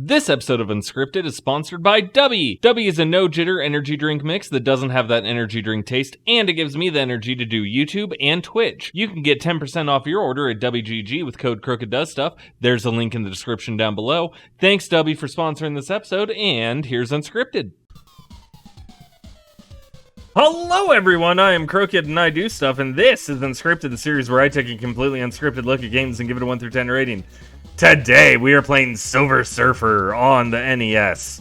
This episode of Unscripted is sponsored by Dubby. Dubby is a no-jitter energy drink mix that doesn't have that energy drink taste, and it gives me the energy to do YouTube and Twitch. You can get 10% off your order at WGG with code Krooked. There's a link in the description down below. Thanks, Dubby, for sponsoring this episode, and here's Unscripted. Hello everyone, I am Krooked and I do stuff, and this is Unscripted, the series where I take a completely unscripted look at games and give it a 1 through 10 rating. Today we are playing Silver Surfer on the NES.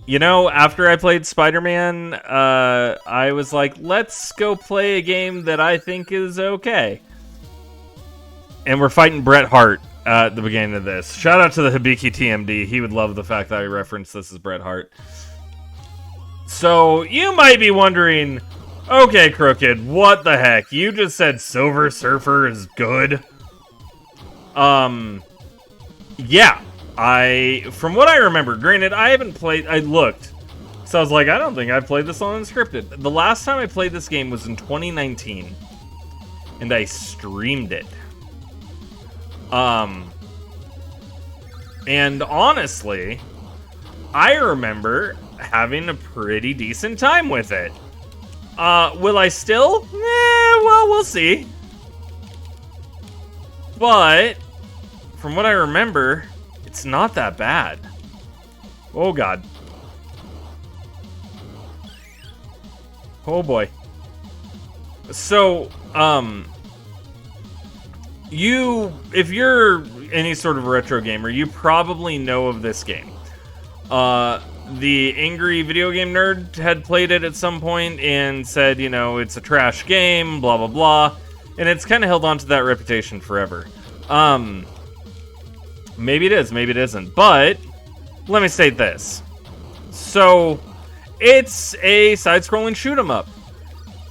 You know, after I played Spider-Man, I was like, let's go play a game that I think is okay. And we're fighting Bret Hart at the beginning of this. Shout out to the Hibiki TMD, he would love the fact that I referenced this as Bret Hart. So, you might be wondering, okay, Krooked, what the heck? You just said Silver Surfer is good? Yeah. From what I remember, granted, I haven't played, I looked. So I was like, I don't think I've played this on Unscripted. The last time I played this game was in 2019. And I streamed it. And honestly, I remember having a pretty decent time with it. Will I still? Well, we'll see. But from what I remember, it's not that bad. Oh god. Oh boy. So, if you're any sort of retro gamer, you probably know of this game. The angry video game nerd had played it at some point and said, you know, it's a trash game, blah, blah, blah. And it's kind of held on to that reputation forever. Maybe it is, maybe it isn't. But, let me state this. So, it's a side-scrolling shoot-'em-up.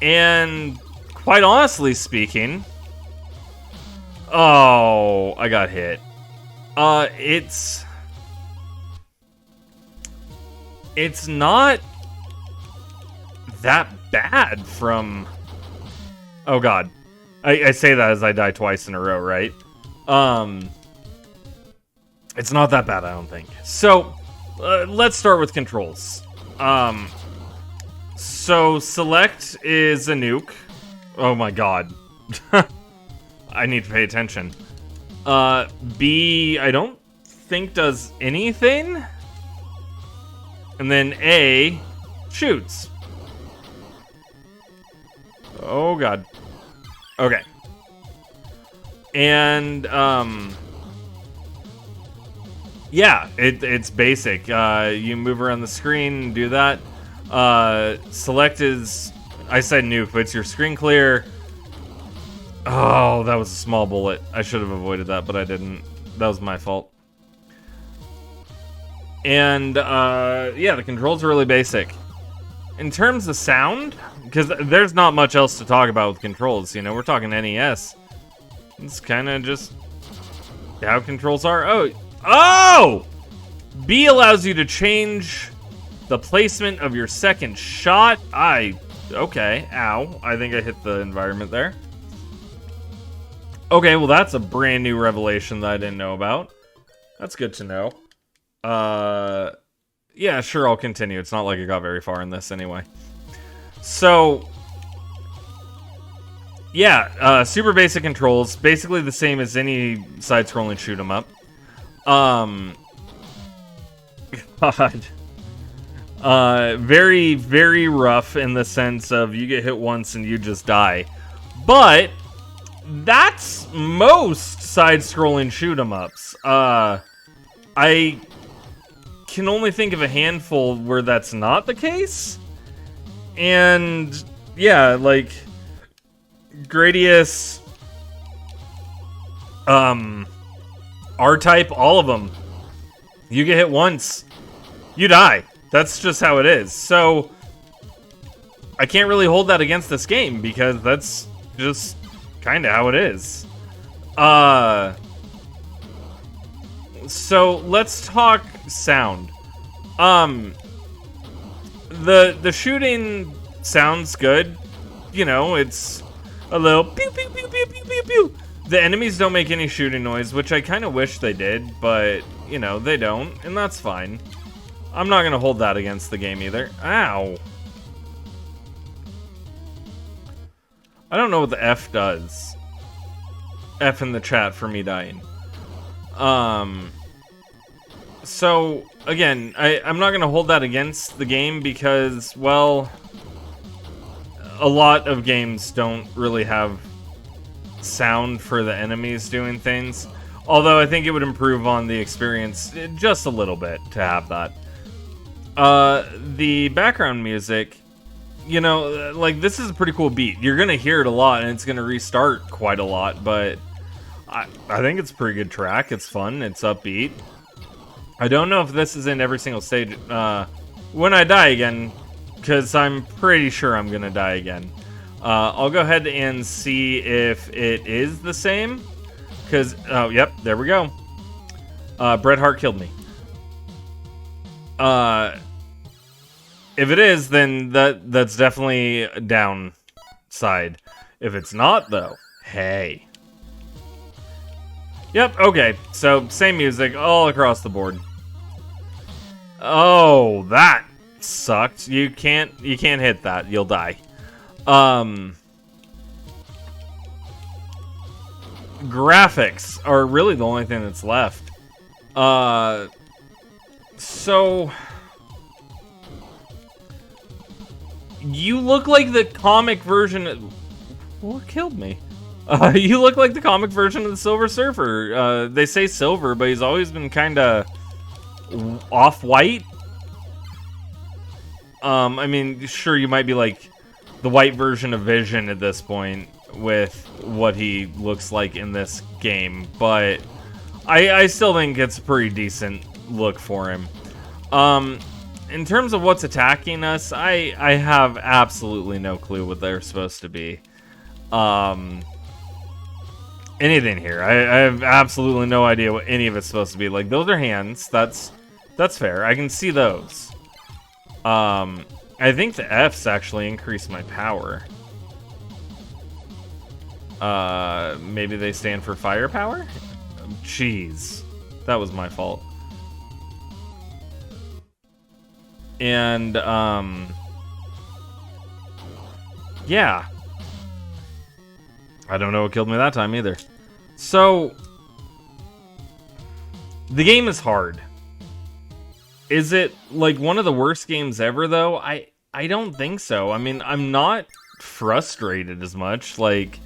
And, quite honestly speaking... Oh, I got hit. It's not that bad from... Oh god. I say that as I die twice in a row, right? It's not that bad, I don't think. So, let's start with controls. So, select is a nuke. Oh my god. I need to pay attention. B, I don't think does anything. And then A shoots. Oh god. Okay. And yeah, it's basic. You move around the screen and do that. Select is, I said nuke, but it's your screen clear. Oh, that was a small bullet. I should have avoided that, but I didn't. That was my fault. And, yeah, the controls are really basic. In terms of sound, because there's not much else to talk about with controls, you know, we're talking NES. It's kind of just how controls are. Oh! B allows you to change the placement of your second shot. Okay, ow. I think I hit the environment there. Okay, well, that's a brand new revelation that I didn't know about. That's good to know. Yeah, sure, I'll continue. It's not like I got very far in this anyway. So, yeah, super basic controls. Basically the same as any side-scrolling shoot-'em-up. God. Very, very rough in the sense of you get hit once and you just die. But that's most side-scrolling shoot-'em-ups. I can only think of a handful where that's not the case. And yeah, like Gradius, R-Type, all of them. You get hit once, you die. That's just how it is. So I can't really hold that against this game because that's just kind of how it is. So let's talk sound. The shooting sounds good. You know, it's a little pew pew pew pew pew pew pew. The enemies don't make any shooting noise, which I kind of wish they did, but, you know, they don't, and that's fine. I'm not going to hold that against the game either. Ow. I don't know what the F does. F in the chat for me dying. So, again, I'm not going to hold that against the game because, well, a lot of games don't really have sound for the enemies doing things. Although I think it would improve on the experience just a little bit to have that. The background music, you know, like, this is a pretty cool beat. You're going to hear it a lot, and it's going to restart quite a lot, but I think it's a pretty good track. It's fun. It's upbeat. I don't know if this is in every single stage. When I die again, because I'm pretty sure I'm going to die again. I'll go ahead and see if it is the same. Because, oh, yep, there we go. Bret Hart killed me. If it is, then that's definitely a downside. If it's not, though, hey. Yep, okay, so same music all across the board. Oh, that sucked. You can't hit that. You'll die. Graphics are really the only thing that's left. So you look like the comic version. What killed me? You look like the comic version of the Silver Surfer. They say silver, but he's always been kind of off-white. I mean, sure, you might be like the white version of Vision at this point with what he looks like in this game, but I still think it's a pretty decent look for him. In terms of what's attacking us, I have absolutely no clue what they're supposed to be. Anything here. I have absolutely no idea what any of it's supposed to be. Like, those are hands. That's fair. I can see those. I think the F's actually increase my power. Maybe they stand for firepower? Jeez. That was my fault. And, yeah. I don't know what killed me that time either. So, the game is hard. Is it, like, one of the worst games ever, though? I don't think so. I mean, I'm not frustrated as much. Like,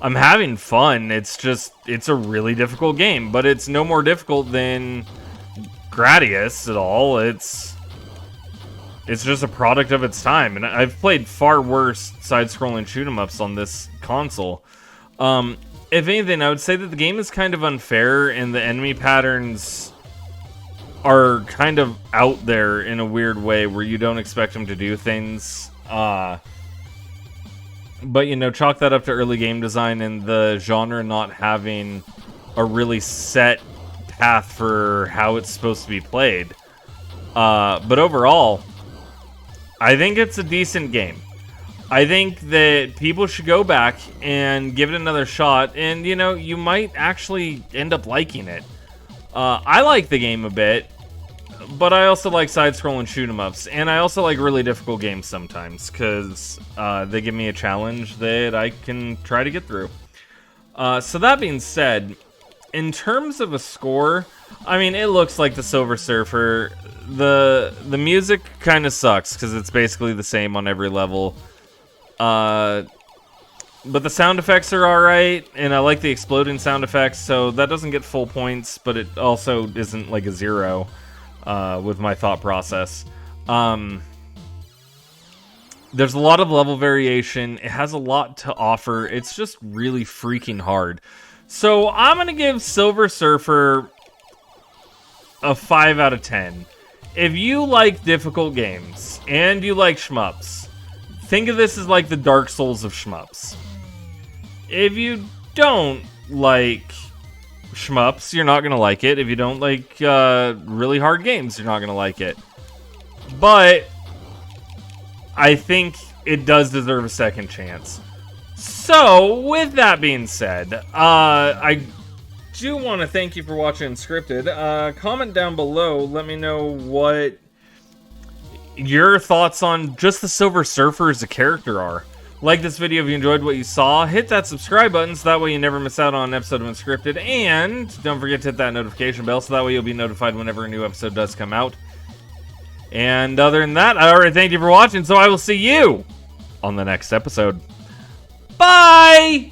I'm having fun. It's just, it's a really difficult game, but it's no more difficult than Gradius at all. It's just a product of its time, and I've played far worse side-scrolling shoot-'em-ups on this console. If anything, I would say that the game is kind of unfair, and the enemy patterns are kind of out there in a weird way where you don't expect them to do things. But, you know, chalk that up to early game design and the genre not having a really set path for how it's supposed to be played. But overall, I think it's a decent game. I think that people should go back and give it another shot, and, you know, you might actually end up liking it. I like the game a bit, but I also like side-scrolling shoot-'em-ups, and I also like really difficult games sometimes, because they give me a challenge that I can try to get through. So that being said, in terms of a score, I mean, it looks like the Silver Surfer. The music kind of sucks, because it's basically the same on every level. But the sound effects are alright, and I like the exploding sound effects, so that doesn't get full points, but it also isn't like a 0 with my thought process. There's a lot of level variation. It has a lot to offer. It's just really freaking hard. So I'm going to give Silver Surfer a 5 out of 10. If you like difficult games, and you like shmups, think of this as like the Dark Souls of shmups. If you don't like shmups, you're not going to like it. If you don't like really hard games, you're not going to like it. But I think it does deserve a second chance. So, with that being said, I do want to thank you for watching Unscripted. Comment down below, let me know what your thoughts on just the Silver Surfer as a character are. Like this video if you enjoyed what you saw. Hit that subscribe button so that way you never miss out on an episode of Unscripted. And don't forget to hit that notification bell so that way you'll be notified whenever a new episode does come out. And other than that, I already thank you for watching, so I will see you on the next episode. Bye!